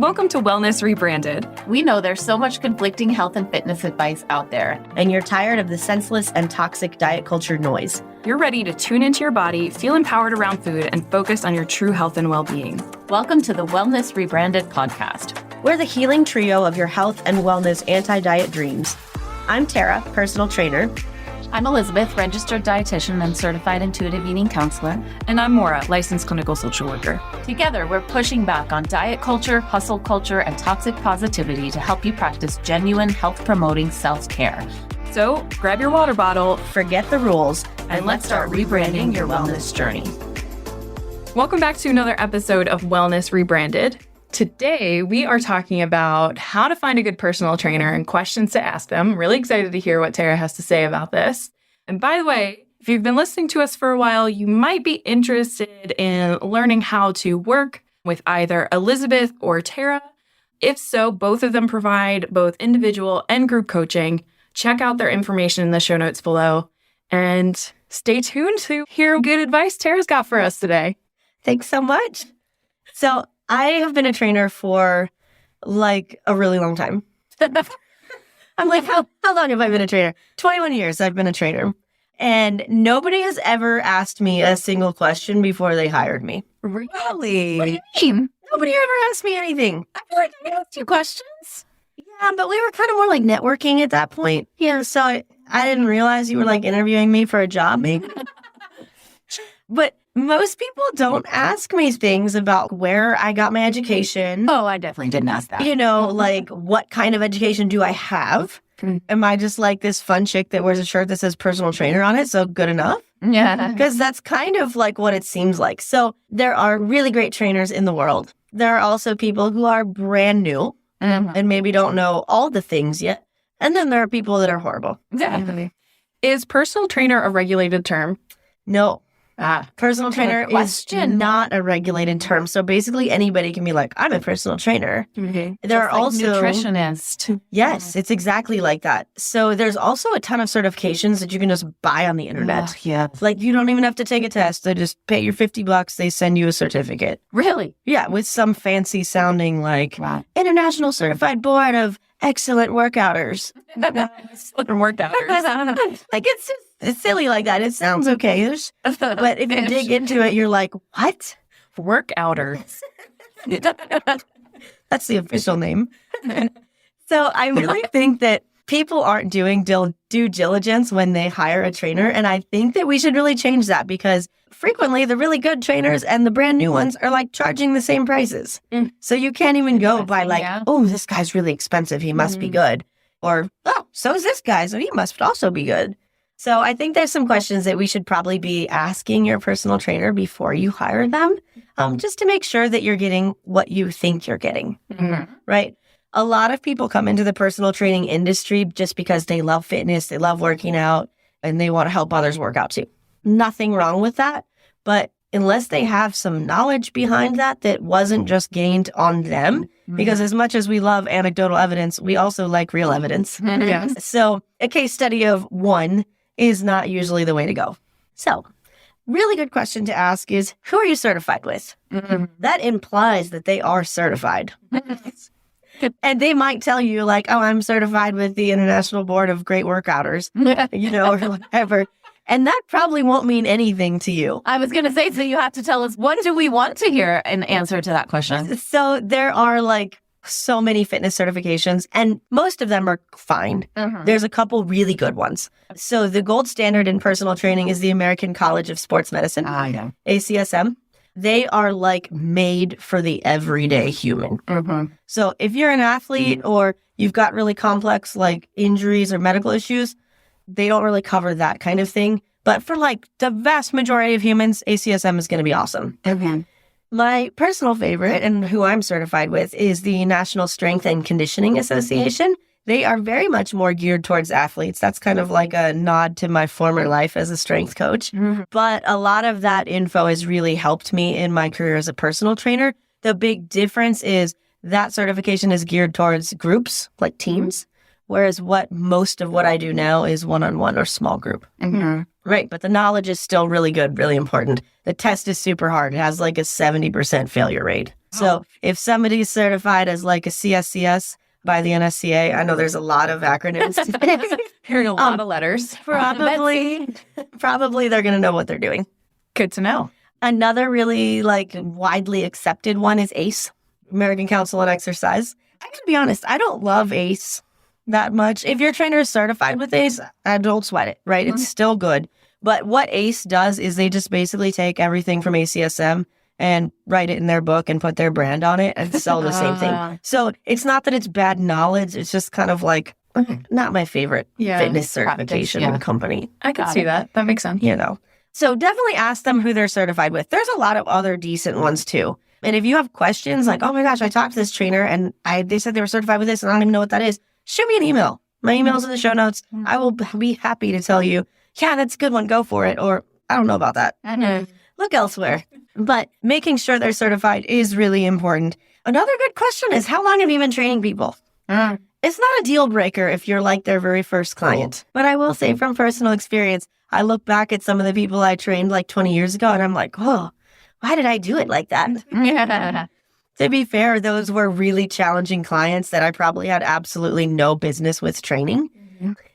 Welcome to Wellness Rebranded. We know there's so much conflicting health and fitness advice out there. And you're tired of the senseless and toxic diet culture noise. You're ready to tune into your body, feel empowered around food, and focus on your true health and well-being. Welcome to the Wellness Rebranded podcast. We're the healing trio of your health and wellness anti-diet dreams. I'm Tara, personal trainer. I'm Elizabeth, registered dietitian and certified intuitive eating counselor. And I'm Maura, licensed clinical social worker. Together, we're pushing back on diet culture, hustle culture, and toxic positivity to help you practice genuine health-promoting self-care. So grab your water bottle, forget the rules, and let's start rebranding your wellness journey. Welcome back to another episode of Wellness Rebranded. Today, we are talking about how to find a good personal trainer and questions to ask them. Really excited to hear what Tara has to say about this. And by the way, if you've been listening to us for a while, you might be interested in learning how to work with either Elizabeth or Tara. If so, both of them provide both individual and group coaching. Check out their information in the show notes below. And stay tuned to hear good advice Tara's got for us today. Thanks so much. So I have been a trainer for like a really long time. I'm like, how long have I been a trainer? 21 years I've been a trainer. And nobody has ever asked me a single question before they hired me. Really? What do you mean? Nobody ever asked me anything. I feel like I asked you questions. Yeah, but we were kind of more like networking at that point. Yeah, so I didn't realize you were like interviewing me for a job, maybe. But most people don't ask me things about where I got my education. Oh, I definitely didn't ask that. You know, like what kind of education do I have? Am I just like this fun chick that wears a shirt that says personal trainer on it? So good enough? Yeah. Because that's kind of like what it seems like. So there are really great trainers in the world. There are also people who are brand new and maybe don't know all the things yet. And then there are people that are horrible. Definitely. Is personal trainer a regulated term? No. Personal trainer is question. not a regulated term. So basically anybody can be like, I'm a personal trainer. Mm-hmm. There are Just like also nutritionist. Yes, it's exactly like that. So there's also a ton of certifications that you can just buy on the internet. Oh, yeah. Like you don't even have to take a test. They just pay your $50. They send you a certificate. Really? Yeah, with some fancy sounding like Wow. International Certified Board of Excellent Workouters. Like it's silly like that. It sounds okay. But if you dig into it, you're like, what? Workouters. That's the official name. So I really think that people aren't doing due diligence when they hire a trainer. And I think that we should really change that because frequently the really good trainers and the brand new ones are like charging the same prices. So you can't even go by like, oh, this guy's really expensive. He must be good. Or, oh, so is this guy. So he must also be good. So I think there's some questions that we should probably be asking your personal trainer before you hire them, just to make sure that you're getting what you think you're getting, right? A lot of people come into the personal training industry just because they love fitness, they love working out, and they want to help others work out too. Nothing wrong with that. But unless they have some knowledge behind that wasn't just gained on them, because as much as we love anecdotal evidence, we also like real evidence. Yes. So a case study of one is not usually the way to go. So really good question to ask is, who are you certified with? That implies that they are certified. And they might tell you like, oh, I'm certified with the International Board of Great Workouters, or whatever. And that probably won't mean anything to you. I was going to say, so you have to tell us, what do we want to hear in answer to that question? So there are like so many fitness certifications, and most of them are fine. There's a couple really good ones. So the gold standard in personal training is the American College of Sports Medicine, ACSM. They are like made for the everyday human. So if you're an athlete or you've got really complex like injuries or medical issues, they don't really cover that kind of thing. But for like the vast majority of humans, ACSM is going to be awesome. My personal favorite and who I'm certified with is the National Strength and Conditioning Association. They are very much more geared towards athletes. That's kind of like a nod to my former life as a strength coach. But a lot of that info has really helped me in my career as a personal trainer. The big difference is that certification is geared towards groups, like teams, whereas most of what I do now is one-on-one or small group. Right, but the knowledge is still really good, really important. The test is super hard. It has like a 70% failure rate. So if somebody's certified as like a CSCS by the NSCA, I know there's a lot of acronyms. Hearing a lot of letters. Probably they're going to know what they're doing. Good to know. Another really like widely accepted one is ACE, American Council on Exercise. I can be honest, I don't love ACE that much. If your trainer is certified with ACE, I don't sweat it, right? It's still good. But what ACE does is they just basically take everything from ACSM and write it in their book and put their brand on it and sell the same thing. So it's not that it's bad knowledge. It's just kind of like not my favorite fitness certification company. I can see that. That makes sense. You know, so definitely ask them who they're certified with. There's a lot of other decent ones too. And if you have questions like, oh my gosh, I talked to this trainer and they said they were certified with this and I don't even know what that is, shoot me an email. My email's in the show notes. I will be happy to tell you, yeah, that's a good one. Go for it. Or I don't know about that. Look elsewhere. But making sure they're certified is really important. Another good question is, how long have you been training people? It's not a deal breaker if you're like their very first client. But I will say from personal experience, I look back at some of the people I trained like 20 years ago and I'm like, oh, why did I do it like that? To be fair, those were really challenging clients that I probably had absolutely no business with training.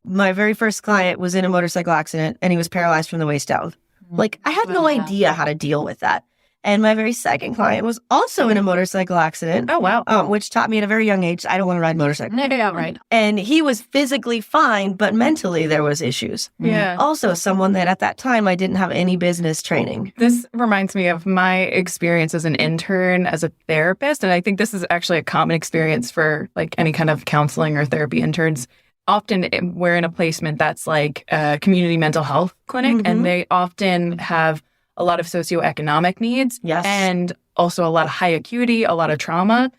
My very first client was in a motorcycle accident and he was paralyzed from the waist down. Like, I had no idea how to deal with that. And my very second client was also in a motorcycle accident. Oh, wow. Which taught me at a very young age, I don't want to ride motorcycles. Yeah, right. And he was physically fine, but mentally there was issues. Yeah. Also, someone that at that time I didn't have any business training. This reminds me of my experience as an intern, as a therapist. And I think this is actually a common experience for like any kind of counseling or therapy interns. Often we're in a placement that's like a community mental health clinic, and they often have a lot of socioeconomic needs and also a lot of high acuity, a lot of trauma.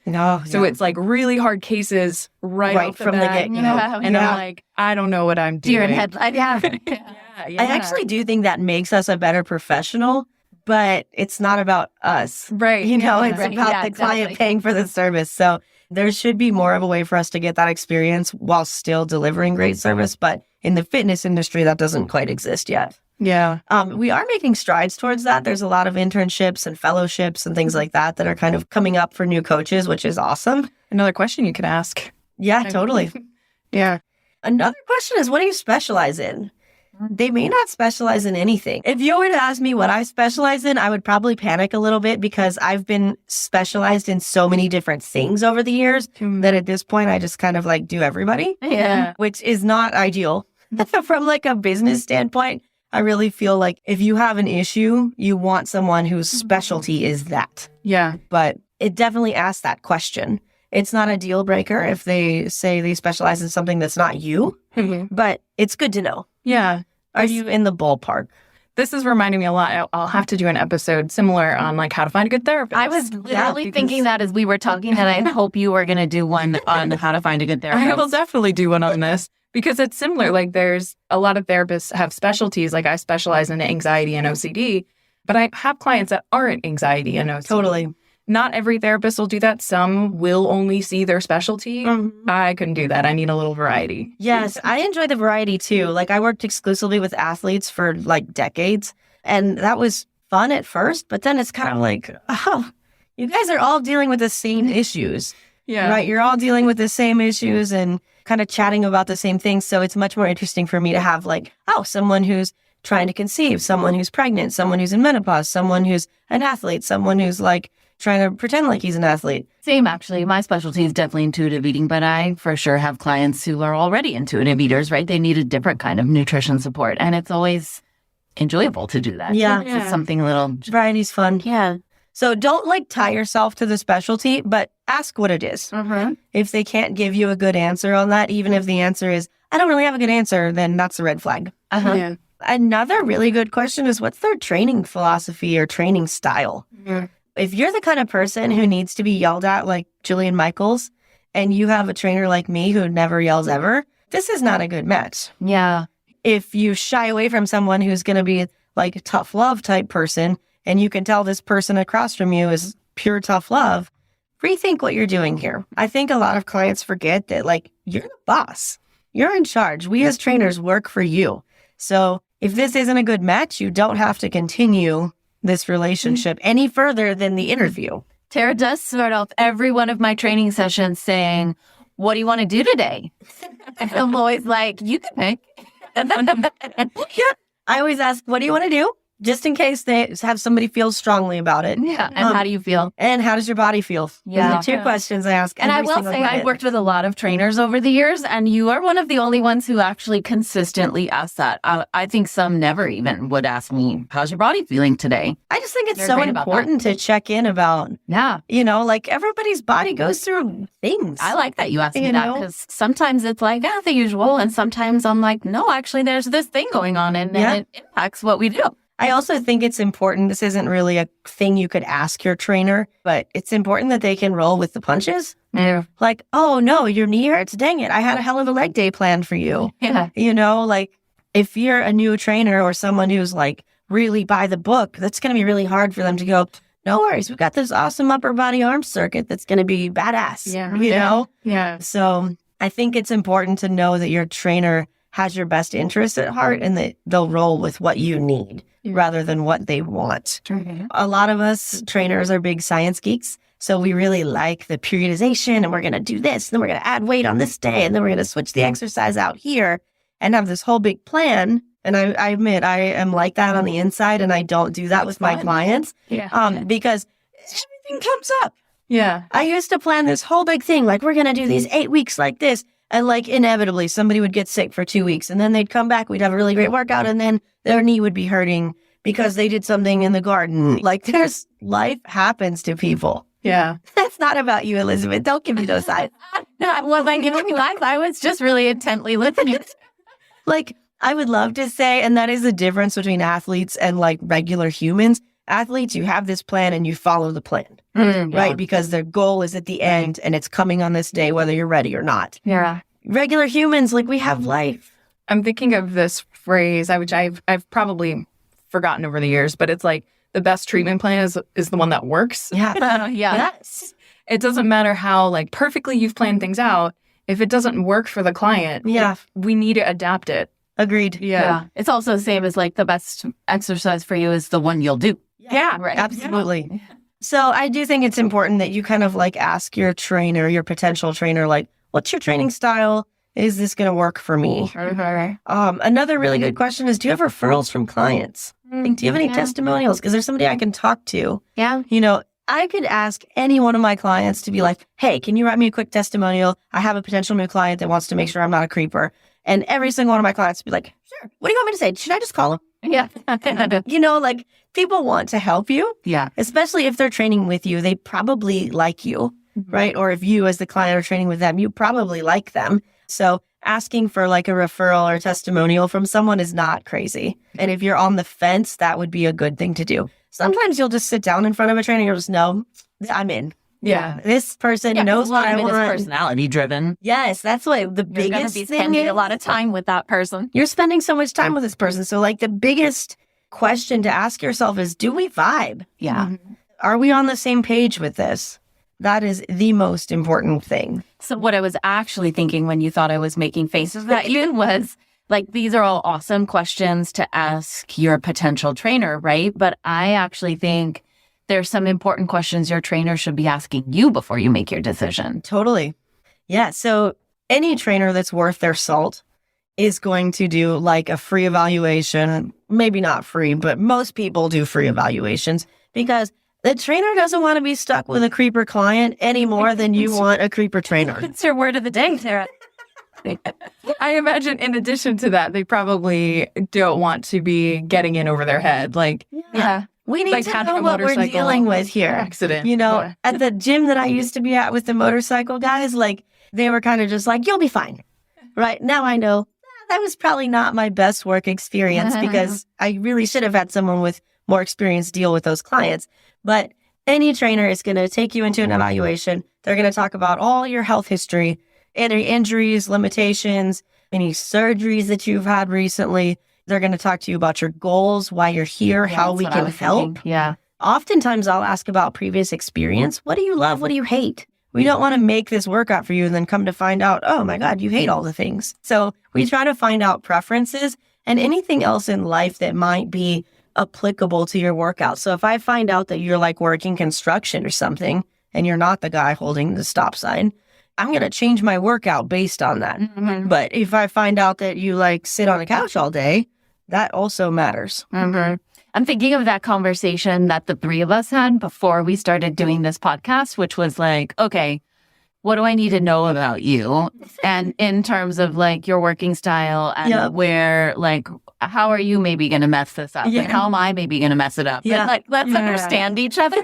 So it's like really hard cases right from the get-go. And I'm like, I don't know what I'm doing. Deer in headlights. I actually do think that makes us a better professional, but it's not about us. Right. You know, it's about the client paying for the service. So there should be more of a way for us to get that experience while still delivering great service. But in the fitness industry, that doesn't quite exist yet. Yeah. We are making strides towards that. There's a lot of internships and fellowships and things like that that are kind of coming up for new coaches, which is awesome. Another question you could ask. Yeah, totally. Yeah. Another question is, what do you specialize in? They may not specialize in anything. If you were to ask me what I specialize in, I would probably panic a little bit because I've been specialized in so many different things over the years that at this point I just kind of like do everybody. Which is not ideal. From like a business standpoint, I really feel like if you have an issue, you want someone whose specialty is that. Yeah. But it definitely asks that question. It's not a deal breaker if they say they specialize in something that's not you, but it's good to know. Yeah. Are you in the ballpark? This is reminding me a lot. I'll have to do an episode similar on like how to find a good therapist. I was literally thinking that as we were talking, and I hope you were going to do one on how to find a good therapist. I will definitely do one on this because it's similar. Like there's a lot of therapists have specialties. Like I specialize in anxiety and OCD, but I have clients that aren't anxiety and OCD. Totally. Not every therapist will do that. Some will only see their specialty. I couldn't do that. I need a little variety. Yes, I enjoy the variety too. Like I worked exclusively with athletes for like decades, and that was fun at first, but then it's kind of like, oh, you guys are all dealing with the same issues. Right? You're all dealing with the same issues and kind of chatting about the same things. So it's much more interesting for me to have like, oh, someone who's trying to conceive, someone who's pregnant, someone who's in menopause, someone who's an athlete, someone who's like trying to pretend like he's an athlete. Same, actually. My specialty is definitely intuitive eating, but I for sure have clients who are already intuitive eaters, right? They need a different kind of nutrition support, and it's always enjoyable to do that. Yeah. It's something a little... Variety's fun. Yeah. So don't like tie yourself to the specialty, but ask what it is. If they can't give you a good answer on that, even if the answer is, I don't really have a good answer, then that's a red flag. Yeah. Another really good question is, what's their training philosophy or training style? If you're the kind of person who needs to be yelled at like Jillian Michaels, and you have a trainer like me who never yells ever, this is not a good match. Yeah. If you shy away from someone who's going to be like a tough love type person, and you can tell this person across from you is pure tough love, rethink what you're doing here. I think a lot of clients forget that like you're the boss. You're in charge. We as trainers work for you. So if this isn't a good match, you don't have to continue this relationship any further than the interview. Tara does start off every one of my training sessions saying, what do you want to do today? I'm always like, you can pick. Yeah. I always ask, what do you want to do? Just in case they have somebody feel strongly about it. Yeah. And how do you feel? And how does your body feel? Yeah. Those are 2 questions I ask. And I every will single say client. I've worked with a lot of trainers over the years, and you are one of the only ones who actually consistently ask that. I think some never even would ask me, how's your body feeling today? I just think it's You're so great about important to check in about, Yeah. like everybody's body goes through things. I like that you asked me You that know? because sometimes it's like, the usual. And sometimes I'm like, no, actually, there's this thing going on and then it impacts what we do. I also think it's important. This isn't really a thing you could ask your trainer, but it's important that they can roll with the punches. Yeah. Like, oh no, your knee hurts. Dang it. I had a hell of a leg day planned for you. Yeah. Like if you're a new trainer or someone who's like really by the book, that's going to be really hard for them to go, no worries. We've got this awesome upper body arm circuit that's going to be badass. Yeah. You know? Yeah. So I think it's important to know that your trainer has your best interest at heart and that they'll roll with what you need rather than what they want. A lot of us trainers are big science geeks. So we really like the periodization and we're going to do this. Then we're going to add weight on this day. And then we're going to switch the exercise out here and have this whole big plan. And I admit I am like that on the inside and I don't do that with my clients because everything comes up. Yeah. I used to plan this whole big thing. Like we're going to do these 8 weeks like this. And like inevitably somebody would get sick for 2 weeks and then they'd come back. We'd have a really great workout and then their knee would be hurting because they did something in the garden. Like life happens to people. Yeah. That's not about you, Elizabeth. Don't give me those eyes. No, I wasn't giving you eyes. I was just really intently listening. Like I would love to say, and that is the difference between athletes and like regular humans. Athletes, you have this plan and you follow the plan, right? Because their goal is at the end and it's coming on this day, whether you're ready or not. Yeah. Regular humans, like we have life. I'm thinking of this phrase, which I've probably forgotten over the years, but it's like the best treatment plan is the one that works. Yeah. Yes. It doesn't matter how like perfectly you've planned things out. If it doesn't work for the client, we need to adapt it. Agreed. Yeah. It's also the same as like the best exercise for you is the one you'll do. Yeah. Right. Absolutely. Yeah. So I do think it's important that you kind of like ask your trainer, your potential trainer, like, what's your training style? Is this going to work for me? Another really good question is, do you have referrals from clients? Like, do you have any testimonials? Because there's somebody I can talk to. Yeah. I could ask any one of my clients to be like, hey, can you write me a quick testimonial? I have a potential new client that wants to make sure I'm not a creeper. And every single one of my clients would be like, sure. What do you want me to say? Should I just call him? Yeah. Like people want to help you. Yeah. Especially if they're training with you, they probably like you, right? Or if you as the client are training with them, you probably like them. So asking for like a referral or testimonial from someone is not crazy. And if you're on the fence, that would be a good thing to do. Sometimes you'll just sit down in front of a trainer and you'll just know, I'm in. Yeah. This person knows what I want. Personality driven. Yes, that's what the You're biggest be thing spending is. a lot of time with that person. You're spending so much time with this person. So like the biggest question to ask yourself is, do we vibe? Yeah. Are we on the same page with this? That is the most important thing. So what I was actually thinking when you thought I was making faces at you was like, these are all awesome questions to ask your potential trainer, right? But I actually think there's some important questions your trainer should be asking you before you make your decision. Totally. Yeah. So any trainer that's worth their salt is going to do like a free evaluation. Maybe not free, but most people do free evaluations because the trainer doesn't want to be stuck with a creeper client any more than you want a creeper trainer. It's your word of the day, Sarah. I imagine in addition to that, they probably don't want to be getting in over their head. Like, Yeah. We need like to having know a what we're motorcycle dealing with here. accident. At the gym that I used to be at with the motorcycle guys, like they were kind of just like, you'll be fine. Right now I know that was probably not my best work experience because I really should have had someone with more experience deal with those clients. But any trainer is going to take you into an evaluation. They're going to talk about all your health history, any injuries, limitations, any surgeries that you've had recently. They're going to talk to you about your goals, why you're here, how we can help. Yeah. Oftentimes I'll ask about previous experience. What do you love? What do you hate? We don't want to make this workout for you and then come to find out, oh my God, you hate all the things. So we try to find out preferences and anything else in life that might be applicable to your workout. So if I find out that you're like working construction or something and you're not the guy holding the stop sign, I'm going to change my workout based on that. Mm-hmm. But if I find out that you like sit on a couch all day, that also matters. Mm-hmm. I'm thinking of that conversation that the three of us had before we started doing this podcast, which was like, okay, what do I need to know about you? And in terms of like your working style and where, like, how are you maybe going to mess this up? And how am I maybe going to mess it up? Yeah. And like, let's understand each other.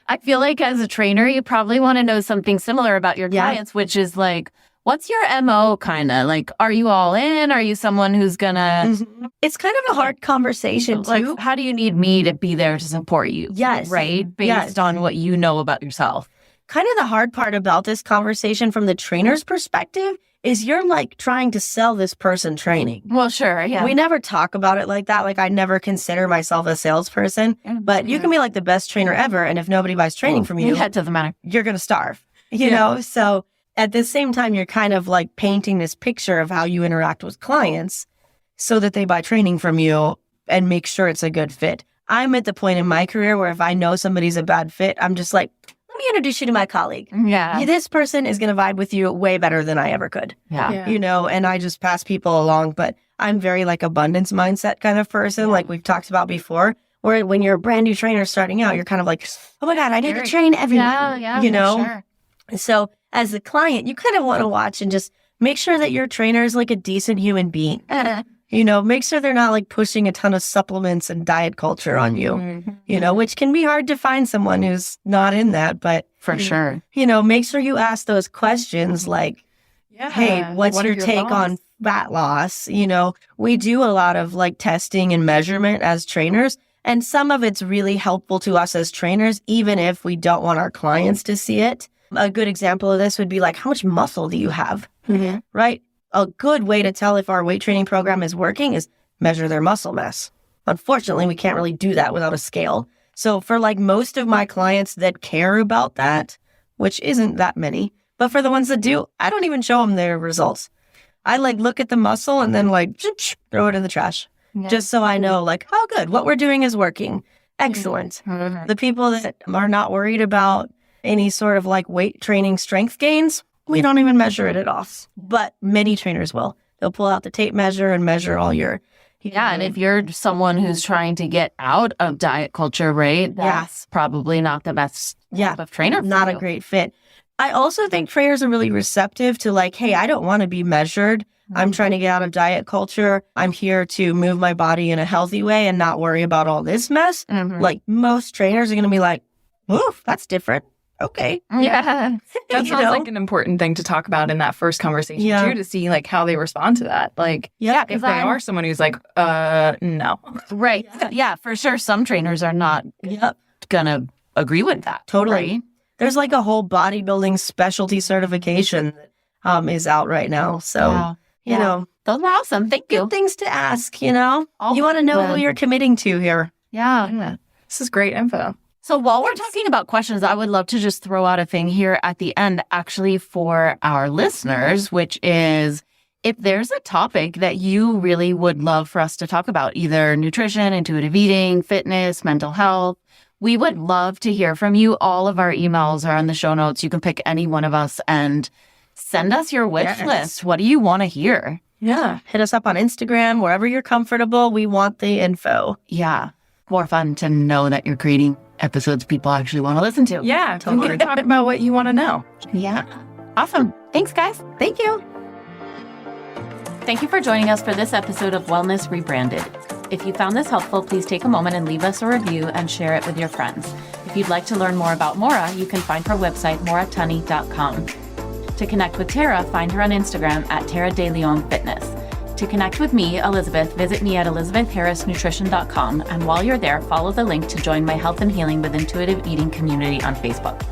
I feel like as a trainer, you probably want to know something similar about your clients, which is like, what's your MO kind of? Like, are you all in? Are you someone who's going to... It's kind of a hard conversation, too. Like, how do you need me to be there to support you? Yes. Right? Based on what you know about yourself. Kind of the hard part about this conversation from the trainer's perspective is you're like trying to sell this person training. Well, sure. Yeah. We never talk about it like that. Like I never consider myself a salesperson, but you can be like the best trainer ever. And if nobody buys training from you, it doesn't matter. You're going to starve, you know? So at the same time, you're kind of like painting this picture of how you interact with clients so that they buy training from you and make sure it's a good fit. I'm at the point in my career where if I know somebody's a bad fit, I'm just like, let me introduce you to my colleague. Yeah. This person is going to vibe with you way better than I ever could. Yeah. You know, and I just pass people along, but I'm very like abundance mindset kind of person, like we've talked about before, where when you're a brand new trainer starting out, you're kind of like, oh my God, I need to train everyone, you know? Sure. So as a client, you kind of want to watch and just make sure that your trainer is like a decent human being. You know, make sure they're not like pushing a ton of supplements and diet culture on you, you know, which can be hard to find someone who's not in that. But for sure, you know, make sure you ask those questions like, hey, what's your take on fat loss? You know, we do a lot of like testing and measurement as trainers, and some of it's really helpful to us as trainers, even if we don't want our clients to see it. A good example of this would be like, how much muscle do you have? Right? A good way to tell if our weight training program is working is measure their muscle mass. Unfortunately, we can't really do that without a scale. So for like most of my clients that care about that, which isn't that many, but for the ones that do, I don't even show them their results. I like look at the muscle and then like throw it in the trash. Just so I know like, oh good, what we're doing is working. Excellent. The people that are not worried about any sort of like weight training strength gains, we don't even measure it at all. But many trainers will. They'll pull out the tape measure and measure all your... and if you're someone who's trying to get out of diet culture, right? That's probably not the best type of trainer. Not a great fit. I also think trainers are really receptive to like, hey, I don't want to be measured. I'm trying to get out of diet culture. I'm here to move my body in a healthy way and not worry about all this mess. Like most trainers are going to be like, oof, that's different. Okay. Yeah. That sounds like an important thing to talk about in that first conversation too, to see like how they respond to that. Like, if they are someone who's like, no. Right. Yeah, for sure. Some trainers are not gonna agree with that. Totally. Right? There's like a whole bodybuilding specialty certification that is out right now. So, you know. Those are awesome. Thank you. Good things to ask, you know. You want to know who you're committing to here. Yeah. This is great info. So while we're talking about questions, I would love to just throw out a thing here at the end, actually, for our listeners, which is if there's a topic that you really would love for us to talk about, either nutrition, intuitive eating, fitness, mental health, we would love to hear from you. All of our emails are on the show notes. You can pick any one of us and send us your wish list. What do you want to hear? Yeah. Hit us up on Instagram, wherever you're comfortable. We want the info. Yeah. More fun to know that you're creating episodes people actually want to listen to. Yeah, totally. Talk about what you want to know. Yeah. Awesome. Thanks, guys. Thank you. Thank you for joining us for this episode of Wellness Rebranded. If you found this helpful, please take a moment and leave us a review and share it with your friends. If you'd like to learn more about Maura, you can find her website, moratani.com. To connect with Tara, find her on Instagram at Tara De Leon Fitness. To connect with me, Elizabeth, visit me at elizabethharrisnutrition.com. And while you're there, follow the link to join my Health and Healing with Intuitive Eating community on Facebook.